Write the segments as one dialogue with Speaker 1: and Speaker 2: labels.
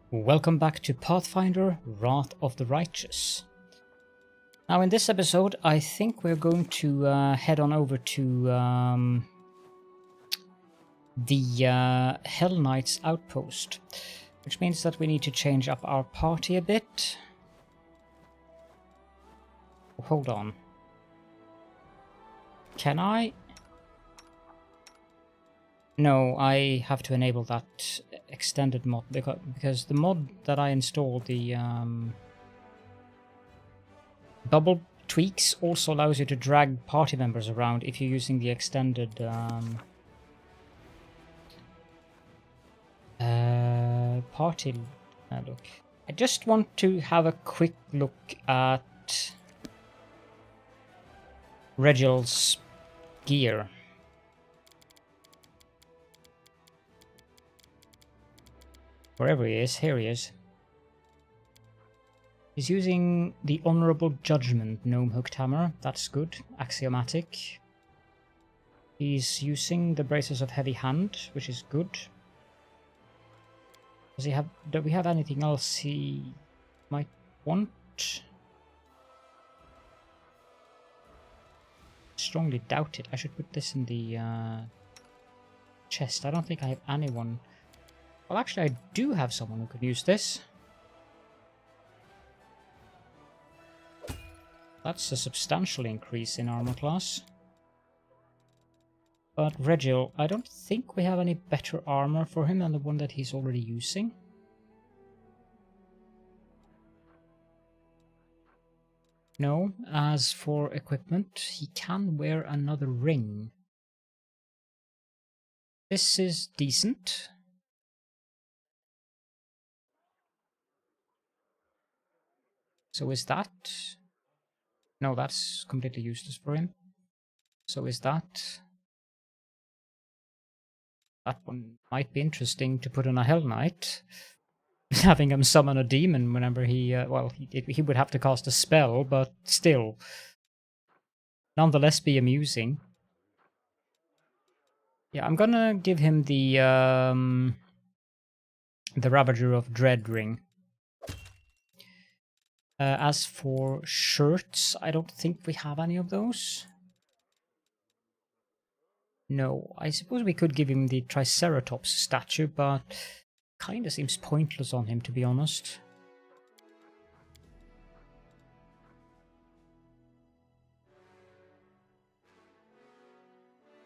Speaker 1: Welcome back to Pathfinder Wrath of the Righteous. Now in this episode I think we're going to head on over to the Hellknight's Outpost, which means that we need to change up our party a bit. Hold on. Can I? No, I have to enable that extended mod because the mod that I installed, the bubble tweaks, also allows you to drag party members around if you're using the extended party look. I just want to have a quick look at Regel's gear. Wherever he is, here he is. He's using the Honorable Judgment Gnome Hooked Hammer, that's good, axiomatic. He's using the Braces of Heavy Hand, which is good. Does he have, do we have anything else he might want? Strongly doubt it. I should put this in the chest. I don't think I have anyone. Well, actually, I do have someone who could use this. That's a substantial increase in armor class. But Regil, I don't think we have any better armor for him than the one that he's already using. No, as for equipment, he can wear another ring. This is decent. So is that? No, that's completely useless for him. So is that? That one might be interesting to put on a Hellknight. Having him summon a demon whenever he, well, he would have to cast a spell, but still. Nonetheless be amusing. Yeah, I'm gonna give him the Ravager of Dread ring. As for shirts, I don't think we have any of those. No, I suppose we could give him the Triceratops statue, but kinda seems pointless on him, to be honest.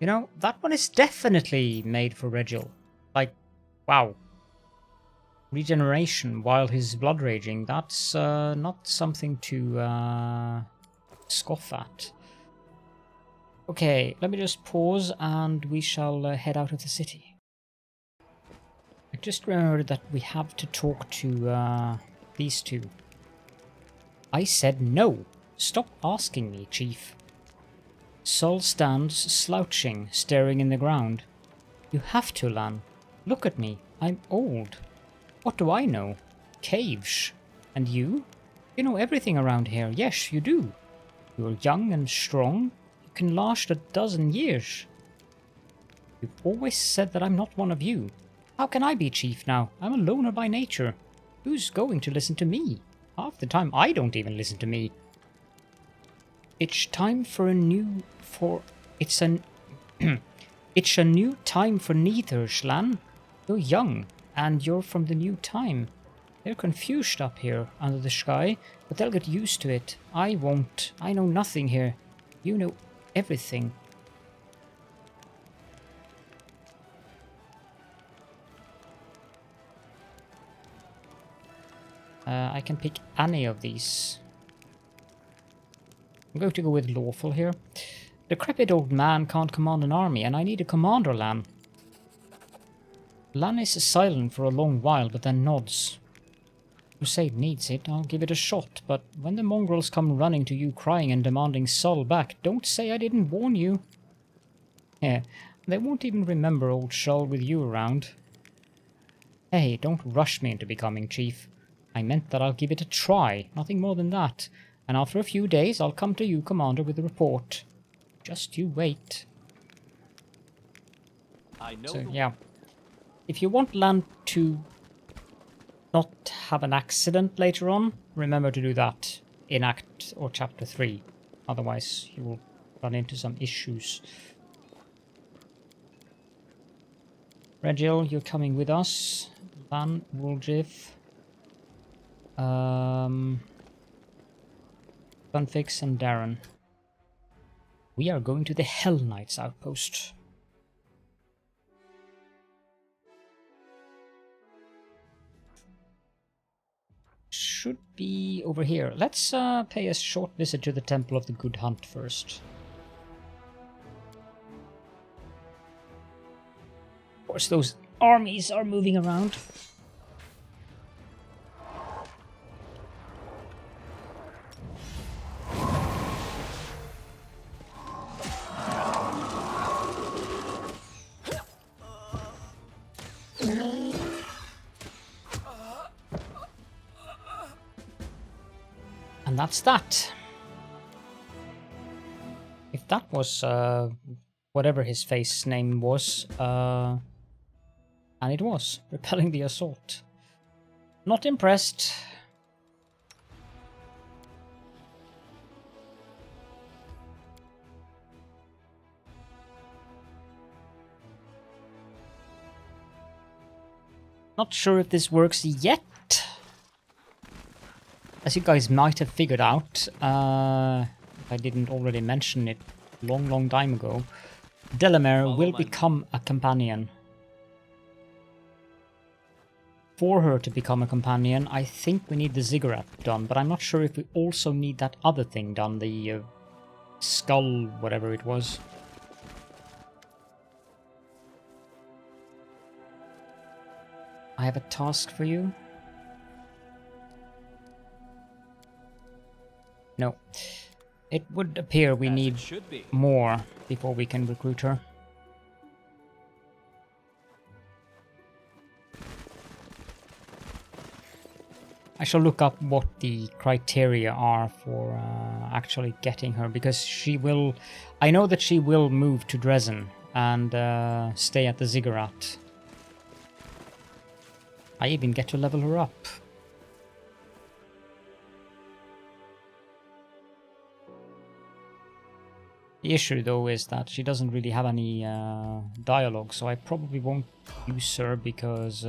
Speaker 1: You know, that one is definitely made for Regil. Like, wow. Regeneration while he's blood raging, that's not something to scoff at. Okay, let me just pause and we shall head out of the city. I just remembered that we have to talk to these two. I said no! Stop asking me, Chief. Sol stands slouching, staring in the ground. You have to, Lan. Look at me, I'm old. What do I know? Caves. And you? You know everything around here. Yes, you do. You're young and strong. You can last 12 years. You've always said that I'm not one of you. How can I be chief now? I'm a loner by nature. Who's going to listen to me? Half the time I don't even listen to me. It's time for a new... It's a new time for neither, Lan. You're young. And you're from the new time. They're confused up here under the sky, but they'll get used to it. I won't. I know nothing here. You know everything. I can pick any of these. I'm going to go with Lawful here. Decrepit old man can't command an army, and I need a commander, Lan. Lan is silent for a long while, but then nods. Crusade needs it, I'll give it a shot, but when the mongrels come running to you crying and demanding Sol back, don't say I didn't warn you. Yeah, they won't even remember old Sol with you around. Hey, don't rush me into becoming chief. I meant that I'll give it a try, nothing more than that, and after a few days I'll come to you, Commander, with a report. Just you wait.
Speaker 2: I know.
Speaker 1: So, yeah. If you want Lan to not have an accident later on, remember to do that in Act or Chapter 3. Otherwise, you will run into some issues. Regil, you're coming with us. Van, Woljiv. Funfix and Darren. We are going to the Hellknight's outpost. Should be over here. Let's pay a short visit to the Temple of the Good Hunt first. Of course, those armies are moving around. And that's that. If that was whatever his face name was, and it was, repelling the assault. Not impressed. Not sure if this works yet. As you guys might have figured out, if I didn't already mention it long time ago, Delamere will become a companion. For her to become a companion, I think we need the ziggurat done, but I'm not sure if we also need that other thing done, the skull, whatever it was. I have a task for you. No. It would appear we need more before we can recruit her. I shall look up what the criteria are for actually getting her, because she will... I know that she will move to Dresden and stay at the ziggurat. I even get to level her up. The issue, though, is that she doesn't really have any dialogue, so I probably won't use her because...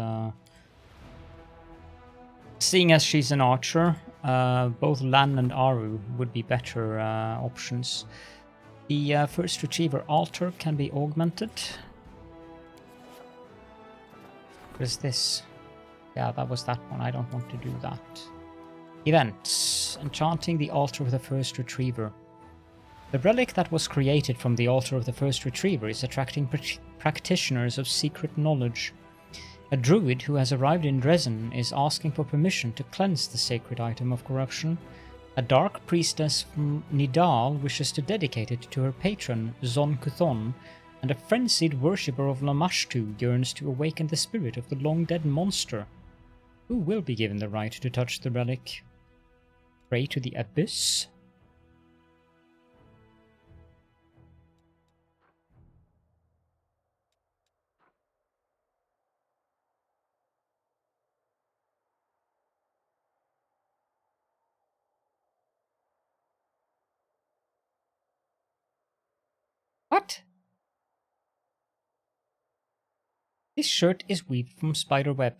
Speaker 1: seeing as she's an archer, both Lan and Aru would be better options. The first retriever altar can be augmented. What is this? Yeah, that was that one. I don't want to do that. Events. Enchanting the altar of the first retriever. The relic that was created from the altar of the first retriever is attracting practitioners of secret knowledge. A druid who has arrived in Dresden is asking for permission to cleanse the sacred item of corruption. A dark priestess from Nidal wishes to dedicate it to her patron, Zon Kuthon, and a frenzied worshipper of Lamashtu yearns to awaken the spirit of the long-dead monster. Who will be given the right to touch the relic? Pray to the abyss? What? This shirt is weaved from spider web.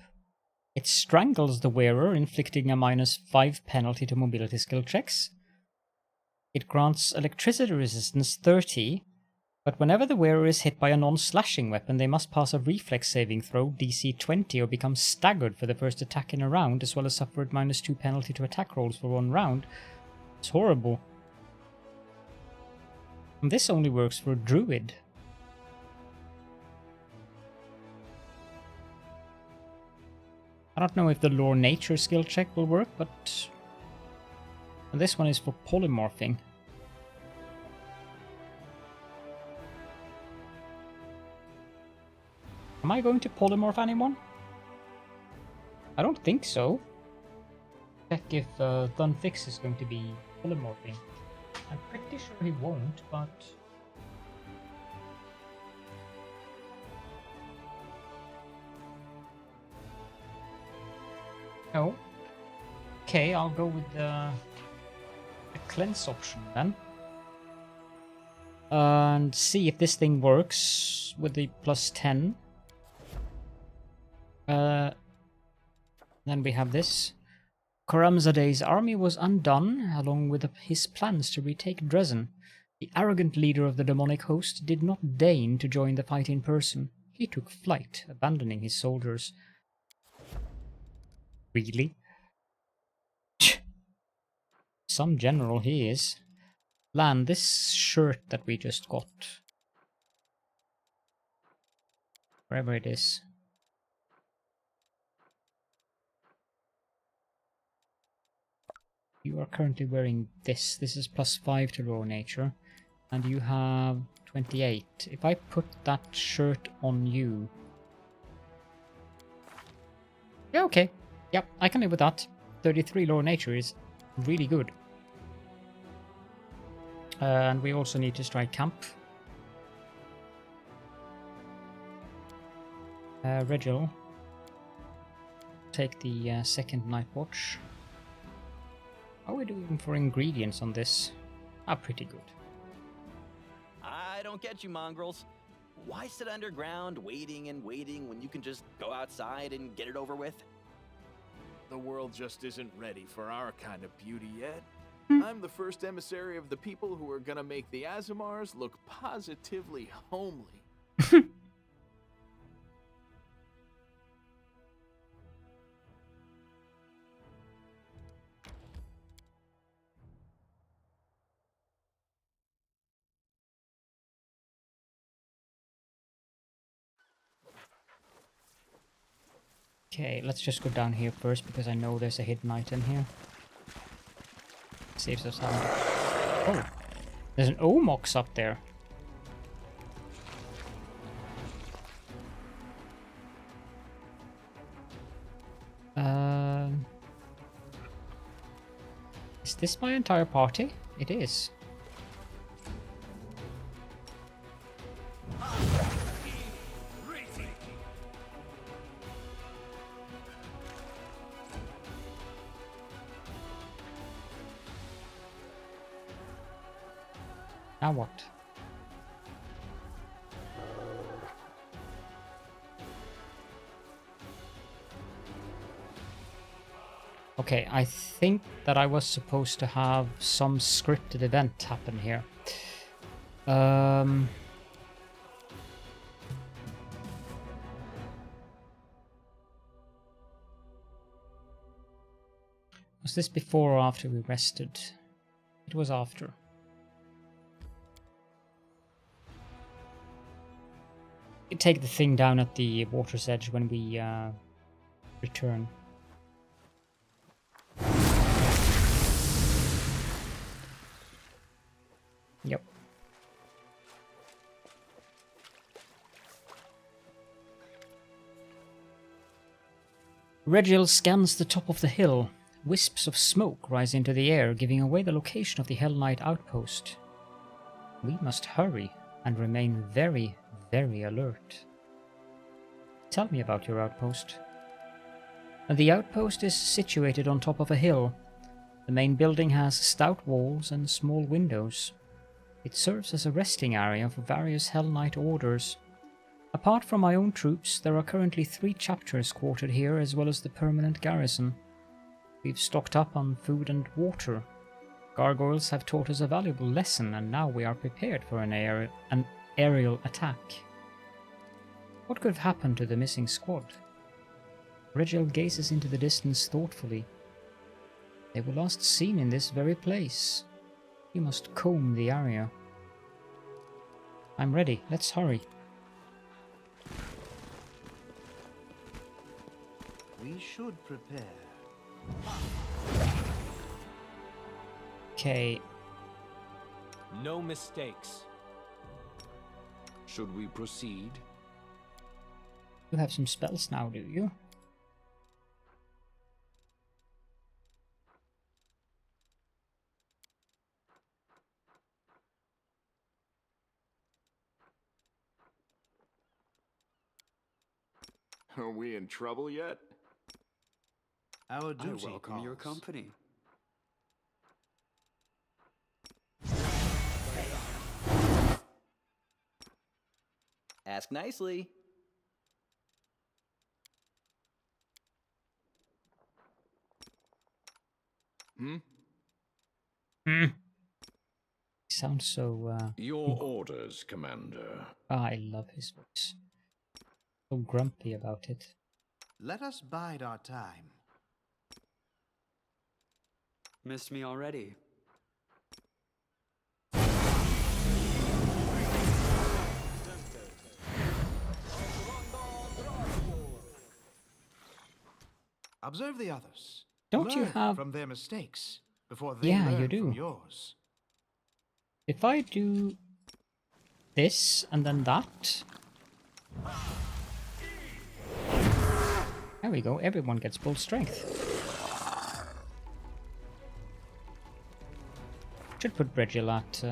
Speaker 1: It strangles the wearer, inflicting a -5 penalty to mobility skill checks. It grants electricity resistance 30, but whenever the wearer is hit by a non-slashing weapon, they must pass a reflex saving throw, DC 20, or become staggered for the first attack in a round, as well as suffer a -2 penalty to attack rolls for 1 round. It's horrible. And this only works for a druid. I don't know if the lore nature skill check will work, but this one is for polymorphing. Am I going to polymorph anyone? I don't think so. Check if Thunfix is going to be polymorphing. I'm pretty sure he won't, but... Oh. Okay, I'll go with the cleanse option then. And see if this thing works with the +10. Then we have this. Karamzadeh's army was undone, along with his plans to retake Dresden. The arrogant leader of the demonic host did not deign to join the fight in person. He took flight, abandoning his soldiers. Really? Some general he is. Lan, this shirt that we just got. Wherever it is. You are currently wearing this. This is +5 to raw nature. And you have 28. If I put that shirt on you... Yeah, okay. Yep, I can live with that. 33 raw nature is really good. And we also need to strike camp. Regil. Take the second night watch. How are we doing for ingredients on this? Ah, pretty good.
Speaker 2: I don't get you, mongrels. Why sit underground waiting and waiting when you can just go outside and get it over with?
Speaker 3: The world just isn't ready for our kind of beauty yet. I'm the first emissary of the people who are gonna make the Azamars look positively homely.
Speaker 1: Okay, let's just go down here first because I know there's a hidden item here. Saves us having... Oh! There's an Omox up there. Is this my entire party? It is. Now what? Okay, I think that I was supposed to have some scripted event happen here. Was this before or after we rested? It was after. We take the thing down at the water's edge when we return. Yep. Regil scans the top of the hill. Wisps of smoke rise into the air, giving away the location of the Hellknight outpost. We must hurry and remain very, very alert. Tell me about your outpost. The outpost is situated on top of a hill. The main building has stout walls and small windows. It serves as a resting area for various Hellknight orders. Apart from my own troops, there are currently 3 chapters quartered here as well as the permanent garrison. We've stocked up on food and water. Gargoyles have taught us a valuable lesson, and now we are prepared for an aerial attack. What could have happened to the missing squad? Regil gazes into the distance thoughtfully. They were last seen in this very place. We must comb the area. I'm ready. Let's hurry.
Speaker 4: We should prepare.
Speaker 1: Okay.
Speaker 5: No mistakes.
Speaker 4: Should we proceed?
Speaker 1: You have some spells now, do you?
Speaker 3: Are we in trouble yet?
Speaker 4: Our
Speaker 6: I
Speaker 4: duty
Speaker 6: welcome your
Speaker 4: calls.
Speaker 6: company.
Speaker 2: Ask nicely.
Speaker 3: Hmm?
Speaker 1: Hmm. Sounds so.
Speaker 7: Your orders, Commander.
Speaker 1: I love his voice. So grumpy about it.
Speaker 4: Let us bide our time.
Speaker 6: Missed me already.
Speaker 4: Observe the others.
Speaker 1: Don't you
Speaker 4: Learn
Speaker 1: have?
Speaker 4: from their mistakes before they
Speaker 1: Yeah,
Speaker 4: learn
Speaker 1: you do.
Speaker 4: from yours.
Speaker 1: If I do this and then that. There we go. Everyone gets full strength. Should put Regil at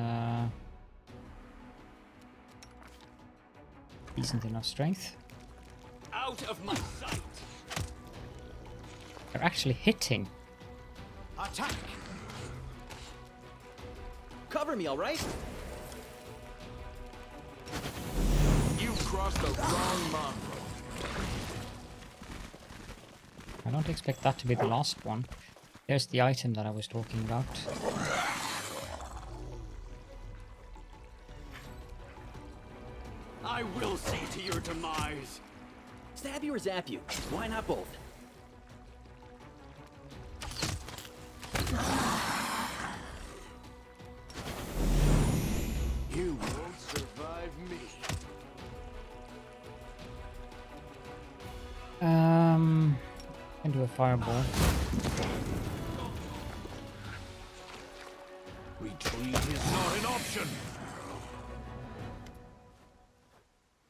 Speaker 1: decent enough strength.
Speaker 5: Out of my sight!
Speaker 1: They're actually hitting.
Speaker 4: Attack!
Speaker 2: Cover me, all right?
Speaker 3: You crossed the wrong mongrel.
Speaker 1: I don't expect that to be the last one. There's the item that I was talking about.
Speaker 5: I will see to your demise!
Speaker 2: Stab you or zap you? Why not both?
Speaker 3: You won't survive me.
Speaker 1: Can do a fireball.
Speaker 3: Retreat is not an option.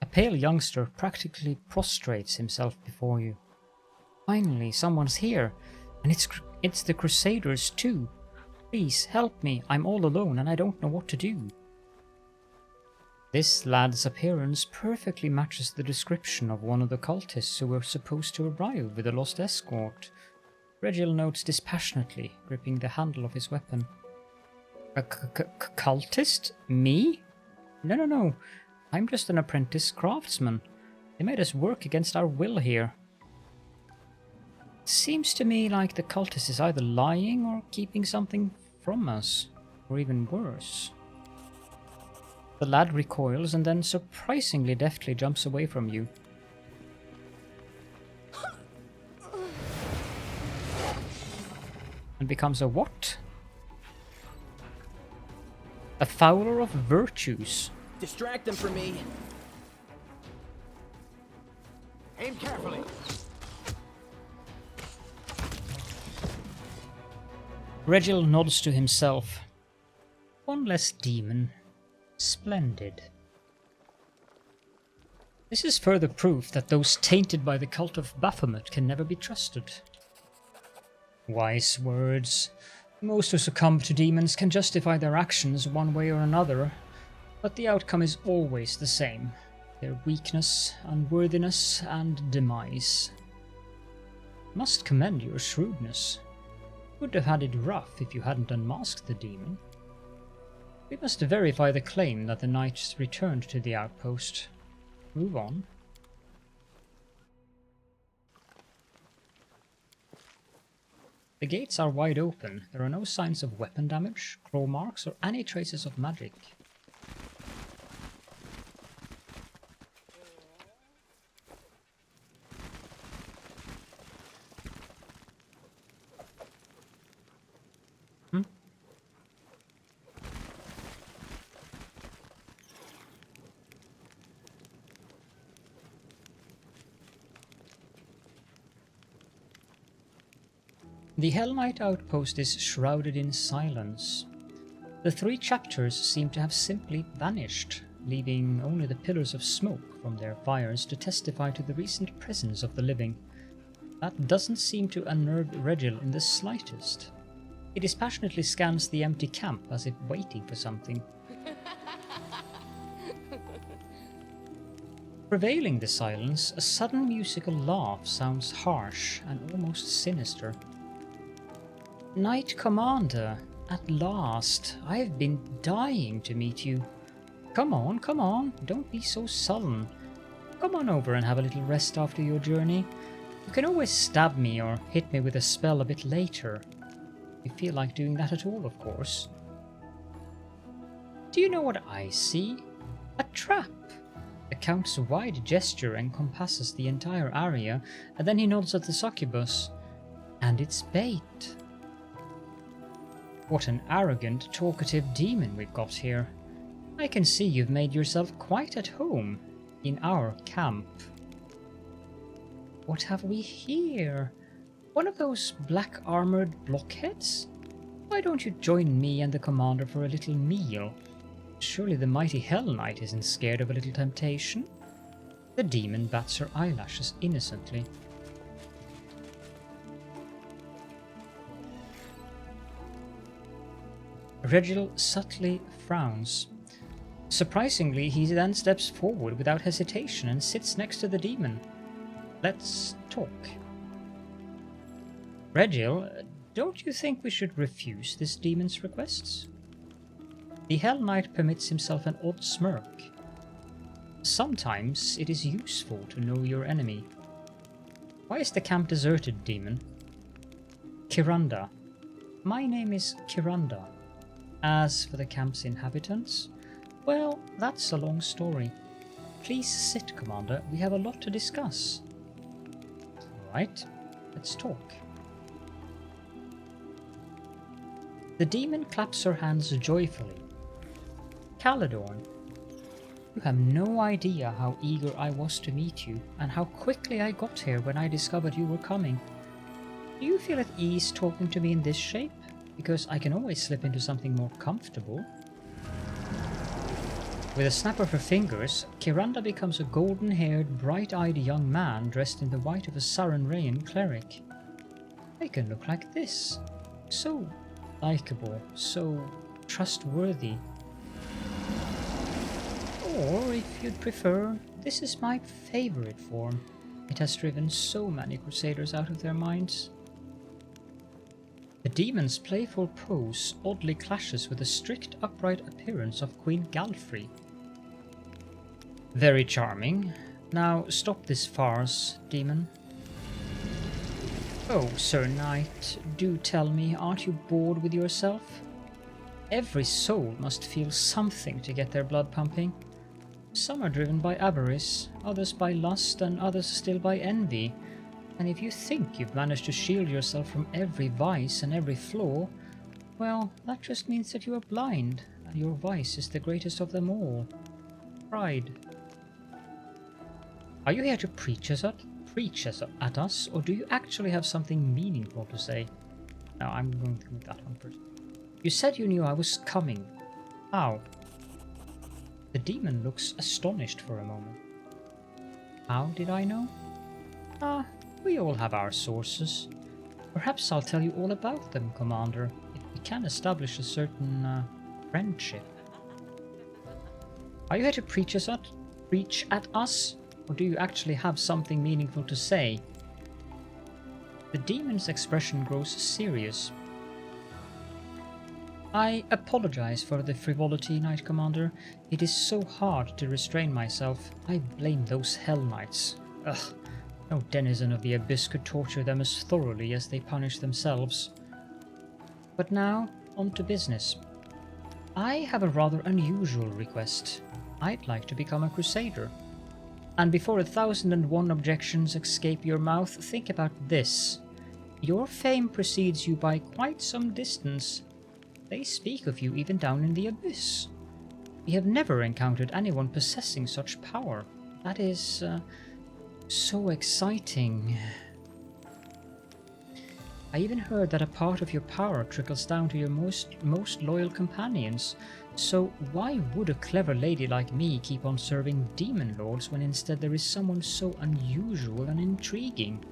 Speaker 1: A pale youngster practically prostrates himself before you. Finally, someone's here, and it's the crusaders too. Please help me. I'm all alone and I don't know what to do. This lad's appearance perfectly matches the description of one of the cultists who were supposed to arrive with a lost escort. Regil notes dispassionately, gripping the handle of his weapon. A cultist? Me? No. I'm just an apprentice craftsman. They made us work against our will here. Seems to me like the cultist is either lying or keeping something from us, or even worse. The lad recoils and then surprisingly deftly jumps away from you. And becomes a what? A fowler of virtues.
Speaker 2: Distract them from me.
Speaker 4: Aim carefully.
Speaker 1: Regil nods to himself. One less demon. Splendid. This is further proof that those tainted by the cult of Baphomet can never be trusted. Wise words. Most who succumb to demons can justify their actions one way or another, but the outcome is always the same. Their weakness, unworthiness, and demise. Must commend your shrewdness. Would have had it rough if you hadn't unmasked the demon. We must verify the claim that the knights returned to the outpost. Move on. The gates are wide open. There are no signs of weapon damage, claw marks, or any traces of magic. The Hellknight outpost is shrouded in silence. The 3 chapters seem to have simply vanished, leaving only the pillars of smoke from their fires to testify to the recent presence of the living. That doesn't seem to unnerve Regil in the slightest. He dispassionately scans the empty camp as if waiting for something. Prevailing the silence, a sudden musical laugh sounds harsh and almost sinister. Knight Commander, at last! I've been dying to meet you. Come on, don't be so sullen. Come on over and have a little rest after your journey. You can always stab me or hit me with a spell a bit later. If you feel like doing that at all, of course. Do you know what I see? A trap! The Count's wide gesture encompasses the entire area, and then he nods at the succubus. And it's bait. What an arrogant, talkative demon we've got here. I can see you've made yourself quite at home in our camp. What have we here? One of those black-armored blockheads? Why don't you join me and the commander for a little meal? Surely the mighty Hellknight isn't scared of a little temptation? The demon bats her eyelashes innocently. Regil subtly frowns. Surprisingly, he then steps forward without hesitation and sits next to the demon. Let's talk. Regil, don't you think we should refuse this demon's requests? The Hellknight permits himself an odd smirk. Sometimes it is useful to know your enemy. Why is the camp deserted, demon? Kiranda. My name is Kiranda. As for the camp's inhabitants, well, that's a long story. Please sit, Commander. We have a lot to discuss. Alright, let's talk. The demon claps her hands joyfully. Caledorn, you have no idea how eager I was to meet you, and how quickly I got here when I discovered you were coming. Do you feel at ease talking to me in this shape? Because I can always slip into something more comfortable. With a snap of her fingers, Kiranda becomes a golden-haired, bright-eyed young man dressed in the white of a Sarenraean cleric. I can look like this. So likable, so trustworthy. Or, if you'd prefer, this is my favorite form. It has driven so many crusaders out of their minds. The demon's playful pose oddly clashes with the strict, upright appearance of Queen Galfrey. Very charming. Now stop this farce, demon. Oh, Sir Knight, do tell me, aren't you bored with yourself? Every soul must feel something to get their blood pumping. Some are driven by avarice, others by lust, and others still by envy. And if you think you've managed to shield yourself from every vice and every flaw, well, that just means that you are blind, and your vice is the greatest of them all. Pride. Are you here to preach at us, or do you actually have something meaningful to say? No, I'm going through that one first. You said you knew I was coming. How? The demon looks astonished for a moment. How did I know? We all have our sources. Perhaps I'll tell you all about them, Commander, if we can establish a certain friendship. Are you here to preach at us, or do you actually have something meaningful to say? The demon's expression grows serious. I apologize for the frivolity, Knight Commander. It is so hard to restrain myself. I blame those Hellknights. Ugh. No denizen of the Abyss could torture them as thoroughly as they punish themselves. But now, on to business. I have a rather unusual request. I'd like to become a crusader. And before 1001 objections escape your mouth, think about this. Your fame precedes you by quite some distance. They speak of you even down in the Abyss. We have never encountered anyone possessing such power. That is so exciting. I even heard that a part of your power trickles down to your most loyal companions. So why would a clever lady like me keep on serving demon lords when instead there is someone so unusual and intriguing?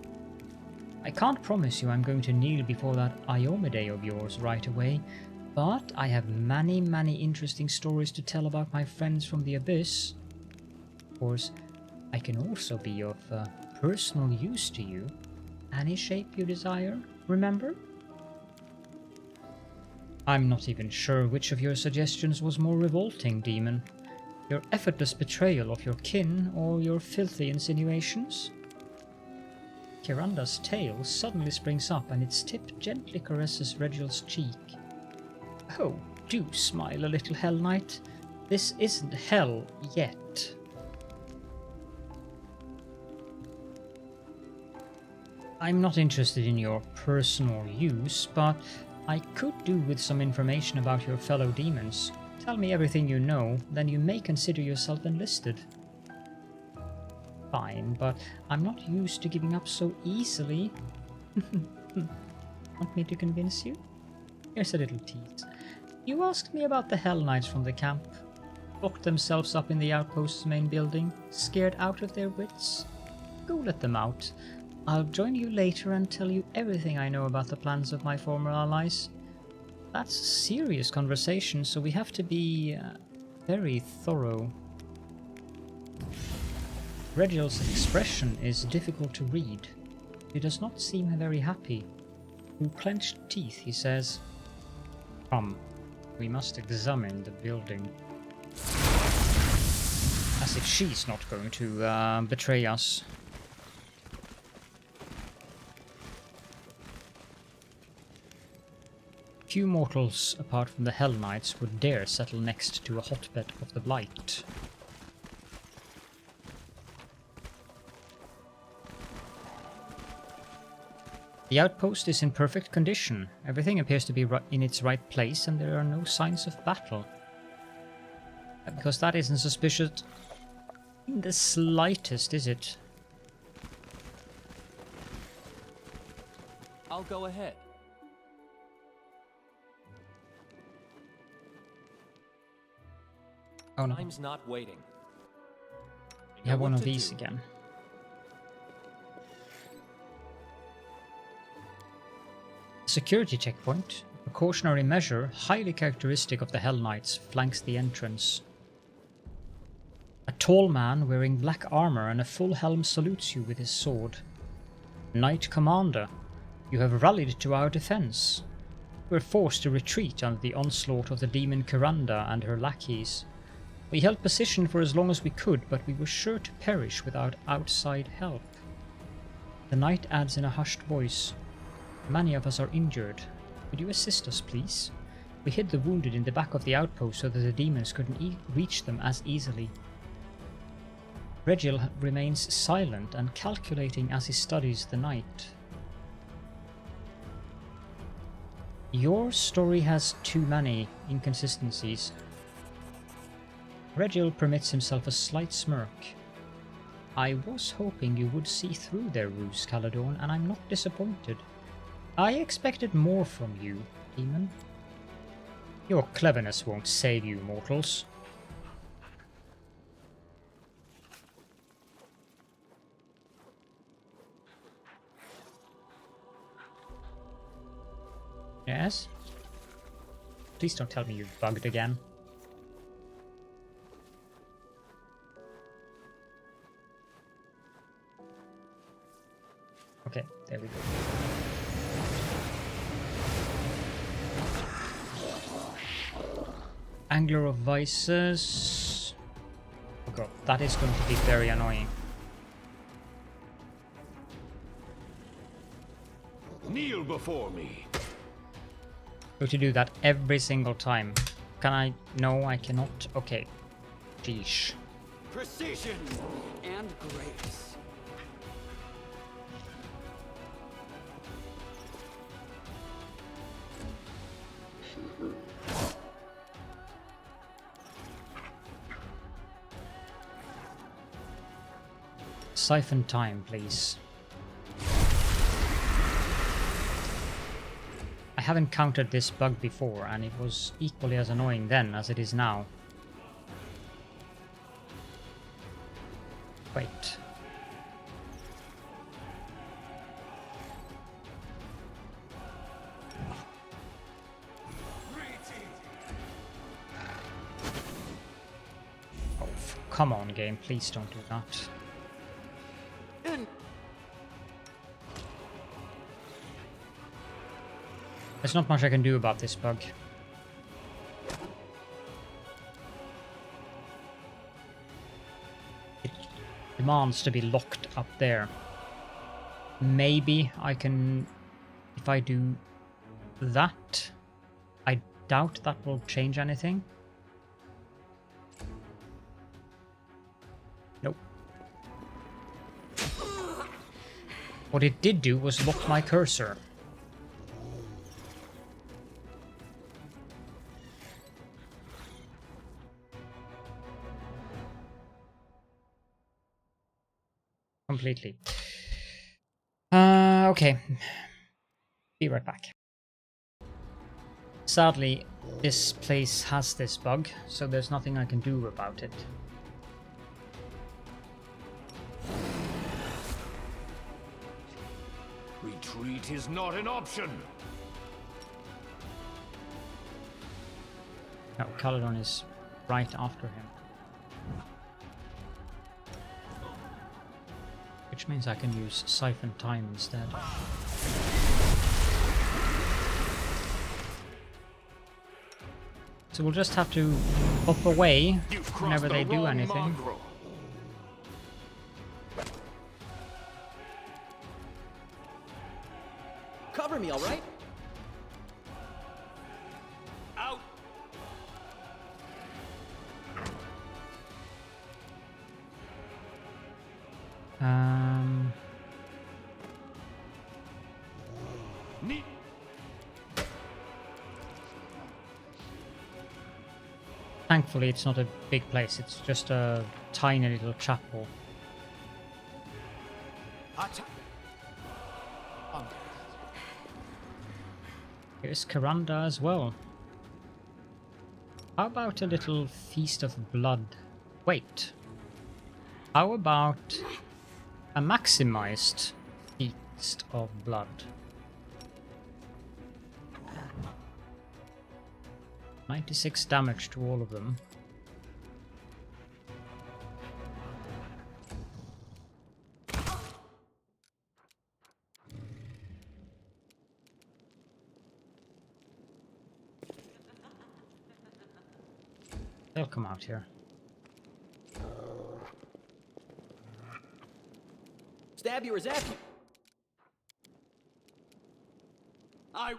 Speaker 1: I can't promise you I'm going to kneel before that Iomade of yours right away, but I have many interesting stories to tell about my friends from the Abyss. Of course, I can also be of personal use to you. Any shape you desire, remember? I'm not even sure which of your suggestions was more revolting, demon. Your effortless betrayal of your kin or your filthy insinuations? Kiranda's tail suddenly springs up and its tip gently caresses Regiel's cheek. Oh, do smile a little, Hellknight. This isn't hell yet. I'm not interested in your personal use, but I could do with some information about your fellow demons. Tell me everything you know, then you may consider yourself enlisted. Fine, but I'm not used to giving up so easily. Want me to convince you? Here's a little tease. You asked me about the Hellknights from the camp. Locked themselves up in the Outpost's main building, scared out of their wits. Go let them out. I'll join you later and tell you everything I know about the plans of my former allies. That's a serious conversation, so we have to be very thorough. Regiel's expression is difficult to read. He does not seem very happy. Through clenched teeth, he says, "Come, we must examine the building." As if she's not going to betray us. Few mortals, apart from the Hellknights, would dare settle next to a hotbed of the Blight. The outpost is in perfect condition. Everything appears to be in its right place and there are no signs of battle. Because that isn't suspicious in the slightest, is it?
Speaker 8: I'll go ahead.
Speaker 1: Oh no.
Speaker 8: Time's not waiting.
Speaker 1: You have one of these again. Security checkpoint, a precautionary measure highly characteristic of the Hellknights, flanks the entrance. A tall man wearing black armor and a full helm salutes you with his sword. Knight Commander, you have rallied to our defense. We were forced to retreat under the onslaught of the demon Kiranda and her lackeys. We held position for as long as we could, but we were sure to perish without outside help. The knight adds in a hushed voice, "Many of us are injured. Could you assist us, please? We hid the wounded in the back of the outpost so that the demons couldn't reach them as easily." Regiel remains silent and calculating as he studies the knight. Your story has too many inconsistencies. Regiel permits himself a slight smirk. I was hoping you would see through their ruse, Caledon, and I'm not disappointed. I expected more from you, demon. Your cleverness won't save you, mortals. Yes? Please don't tell me you've bugged again. Okay, there we go. Angler of Vices. Oh god, that is going to be very annoying.
Speaker 7: Kneel before me.
Speaker 1: Go to do that every single time. Can I? No, I cannot. Okay. Sheesh.
Speaker 5: Precision and grace.
Speaker 1: Siphon time, please. I have encountered this bug before, and it was equally as annoying then as it is now. Wait. Oh, come on, game, please don't do that. There's not much I can do about this bug. It demands to be locked up there. Maybe I can, if I do that, I doubt that will change anything. Nope. What it did do was lock my cursor. Completely. Okay. Be right back. Sadly, this place has this bug, so there's nothing I can do about it.
Speaker 7: Retreat is not an option.
Speaker 1: No, Caledon is right after him. Which means I can use Siphon Time instead. So we'll just have to hop away whenever they do anything.
Speaker 7: Mongrel.
Speaker 2: Cover me, all right?
Speaker 7: Out. Neat.
Speaker 1: Thankfully it's not a big place, it's just a tiny little chapel.
Speaker 4: Attack.
Speaker 1: Here's Kiranda as well. How about a little feast of blood? Wait. How about a maximized feast of blood? $96 damage to all of them. They'll come out here.
Speaker 2: Stab you or zap you.
Speaker 7: I.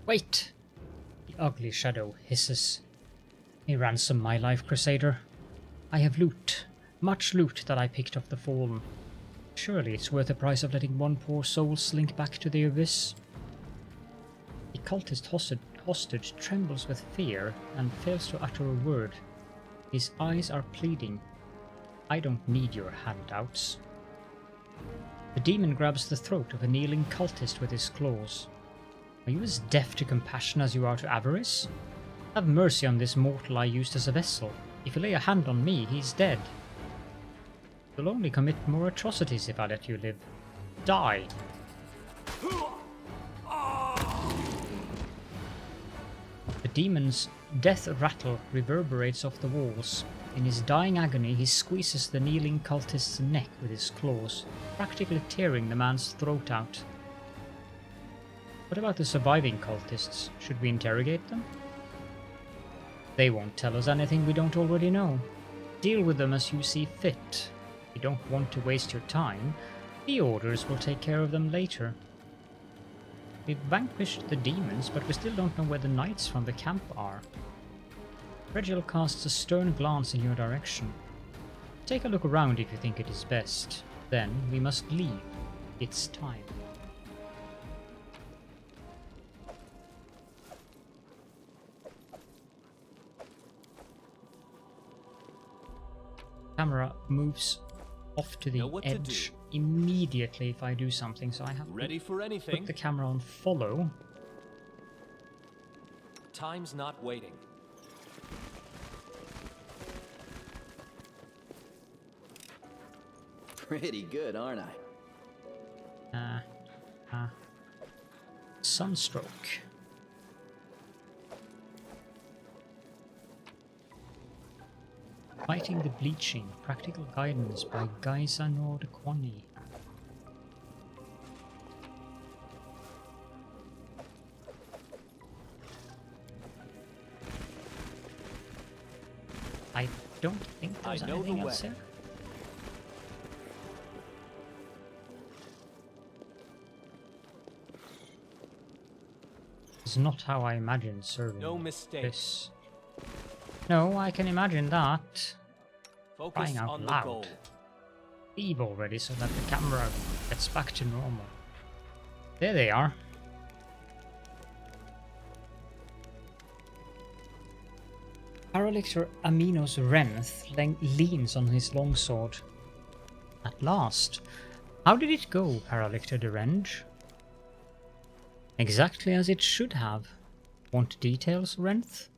Speaker 1: Wait! The ugly shadow hisses. May ransom my life, Crusader. I have loot. Much loot that I picked off the fallen. Surely it's worth the price of letting one poor soul slink back to the abyss. The cultist hostage trembles with fear and fails to utter a word. His eyes are pleading. I don't need your handouts. The demon grabs the throat of a kneeling cultist with his claws. Are you as deaf to compassion as you are to avarice? Have mercy on this mortal I used as a vessel. If you lay a hand on me, he's dead. You'll only commit more atrocities if I let you live. Die! The demon's death rattle reverberates off the walls. In his dying agony, he squeezes the kneeling cultist's neck with his claws, practically tearing the man's throat out. What about the surviving cultists? Should we interrogate them? They won't tell us anything we don't already know. Deal with them as you see fit. If you don't want to waste your time, the orders will take care of them later. We've vanquished the demons, but we still don't know where the knights from the camp are. Regil casts a stern glance in your direction. Take a look around if you think it is best. Then we must leave. It's time. Camera moves off to the edge immediately if I do something, so I have
Speaker 8: Ready for
Speaker 1: to
Speaker 8: anything?
Speaker 1: put the camera on follow.
Speaker 8: Time's not waiting.
Speaker 2: pretty good, aren't I?
Speaker 1: Sunstroke. Fighting the Bleaching. Practical Guidance by Gaisa Nordquani. I don't think there's anything else here. It's not how I imagined serving this. No, I can imagine that.
Speaker 7: Focus
Speaker 1: Crying out
Speaker 7: on
Speaker 1: loud.
Speaker 7: the goal.
Speaker 1: Leave already so that the camera gets back to normal. There they are. Paralictor Aminos Wrath leans on his longsword. At last. How did it go, Paralictor Derenge? Exactly as it should have. Want details, Wrath?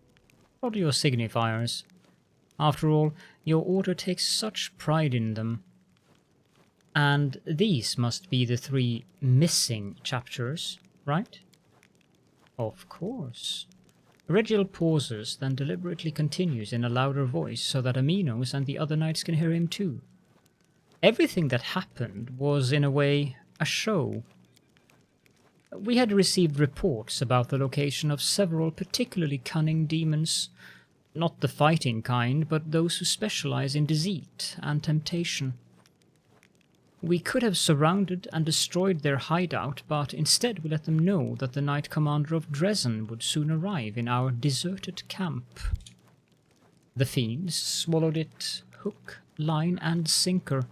Speaker 1: What are your signifiers? After all, your order takes such pride in them. And these must be the 3 missing chapters, right? Of course. Regil pauses, then deliberately continues in a louder voice so that Aminos and the other knights can hear him too. Everything that happened was, in a way, a show. We had received reports about the location of several particularly cunning demons. Not the fighting kind, but those who specialize in deceit and temptation. We could have surrounded and destroyed their hideout, but instead we let them know that the Knight Commander of Dresden would soon arrive in our deserted camp. The fiends swallowed it hook, line and sinker.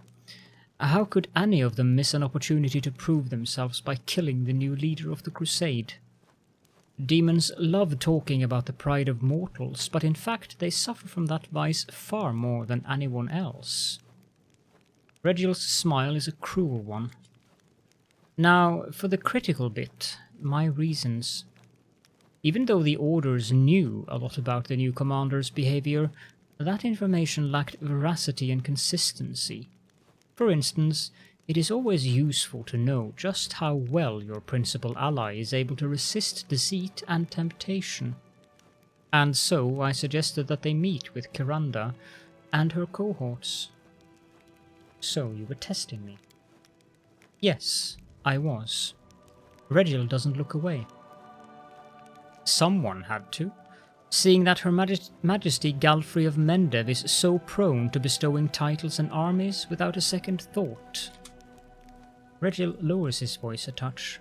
Speaker 1: How could any of them miss an opportunity to prove themselves by killing the new leader of the crusade? Demons love talking about the pride of mortals, but in fact they suffer from that vice far more than anyone else. Regil's smile is a cruel one. Now, for the critical bit, my reasons. Even though the Orders knew a lot about the new commander's behavior, that information lacked veracity and consistency. For instance, it is always useful to know just how well your principal ally is able to resist deceit and temptation. And so I suggested that they meet with Kiranda and her cohorts. So you were testing me? Yes, I was. Regil doesn't look away. Someone had to, seeing that Her Majesty Galfrey of Mendev is so prone to bestowing titles and armies without a second thought. Regil lowers his voice a touch.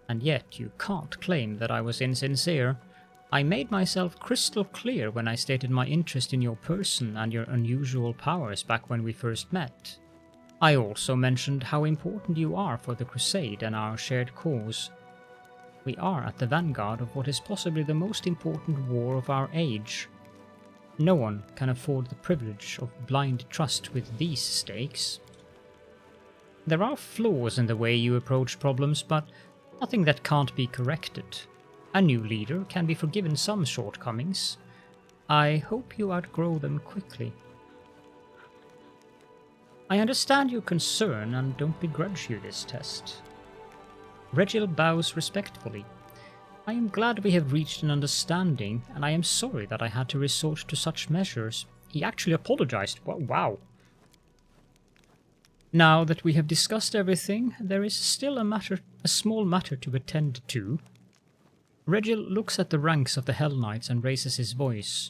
Speaker 1: And yet you can't claim that I was insincere. I made myself crystal clear when I stated my interest in your person and your unusual powers back when we first met. I also mentioned how important you are for the crusade and our shared cause. We are at the vanguard of what is possibly the most important war of our age. No one can afford the privilege of blind trust with these stakes. There are flaws in the way you approach problems, but nothing that can't be corrected. A new leader can be forgiven some shortcomings. I hope you outgrow them quickly. I understand your concern and don't begrudge you this test. Regil bows respectfully. I am glad we have reached an understanding, and I am sorry that I had to resort to such measures. He actually apologized. Wow. Now that we have discussed everything, there is still a small matter to attend to. Regil looks at the ranks of the Hellknights and raises his voice.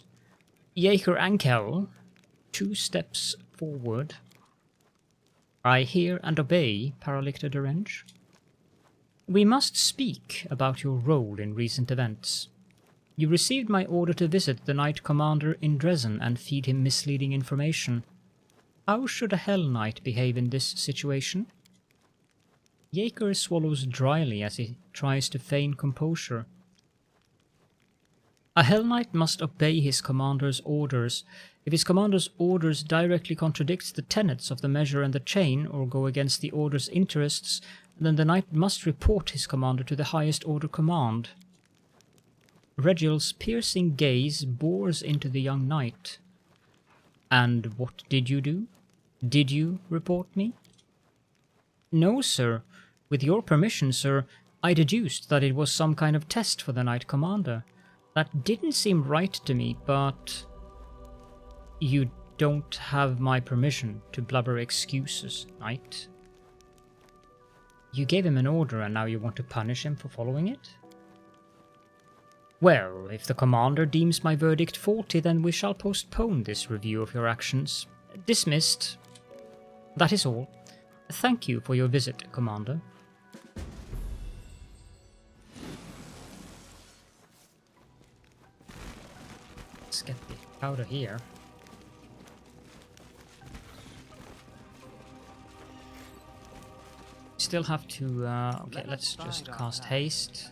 Speaker 1: Jaeger Ankel, 2 steps forward. I hear and obey, Paralictor Derenge. We must speak about your role in recent events. You received my order to visit the Knight Commander in Dresden and feed him misleading information. How should a Hell Knight behave in this situation? Jaeger swallows dryly as he tries to feign composure. A Hell Knight must obey his commander's orders. If his commander's orders directly contradict the tenets of the measure and the chain, or go against the order's interests, then the knight must report his commander to the highest order command. Regil's piercing gaze bores into the young knight. And what did you do? Did you report me? No, sir. With your permission, sir, I deduced that it was some kind of test for the Knight Commander. That didn't seem right to me, but... You don't have my permission to blubber excuses, Knight. You gave him an order and now you want to punish him for following it? Well, if the Commander deems my verdict faulty, then we shall postpone this review of your actions. Dismissed. That is all. Thank you for your visit, Commander. Let's get the heck out of here. Still have to... okay, let's just cast haste.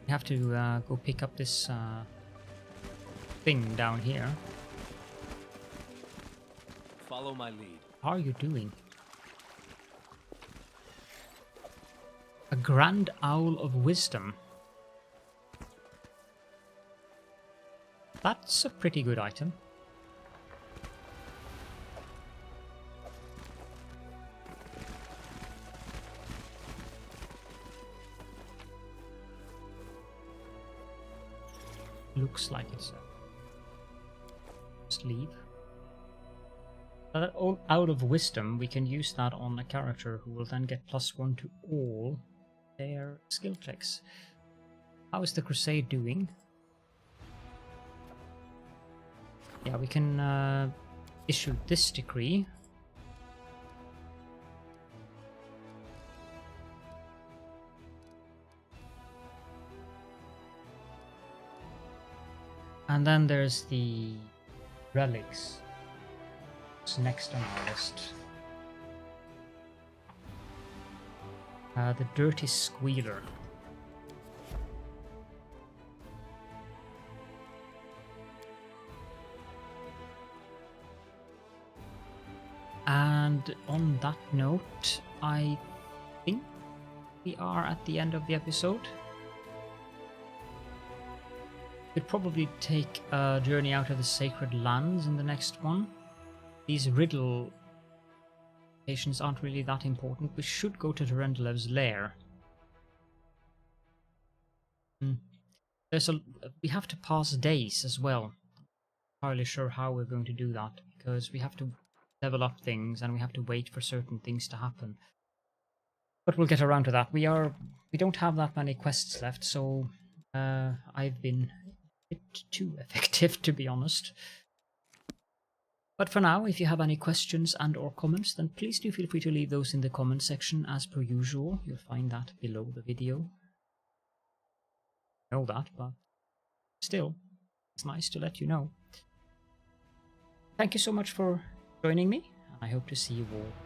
Speaker 1: We have to go pick up this thing down here.
Speaker 8: Follow my lead.
Speaker 1: How are you doing? A Grand Owl of Wisdom. That's a pretty good item. Looks like it's just leave. Out of Wisdom, we can use that on a character who will then get +1 to all their skill checks. How is the crusade doing? Yeah, we can issue this decree. And then there's the relics. It's next on our list. The Dirty Squealer. And on that note, I think we are at the end of the episode. We'll probably take a journey out of the Sacred Lands in the next one. These riddle locations aren't really that important. We should go to Durendalev's lair. We have to pass days as well. Not entirely sure how we're going to do that, because we have to level up things and we have to wait for certain things to happen. But we'll get around to that. We don't have that many quests left, so I've been a bit too effective, to be honest. But for now, if you have any questions and or comments, then please do feel free to leave those in the comment section as per usual. You'll find that below the video. I know that, but still, it's nice to let you know. Thank you so much for joining me, and I hope to see you all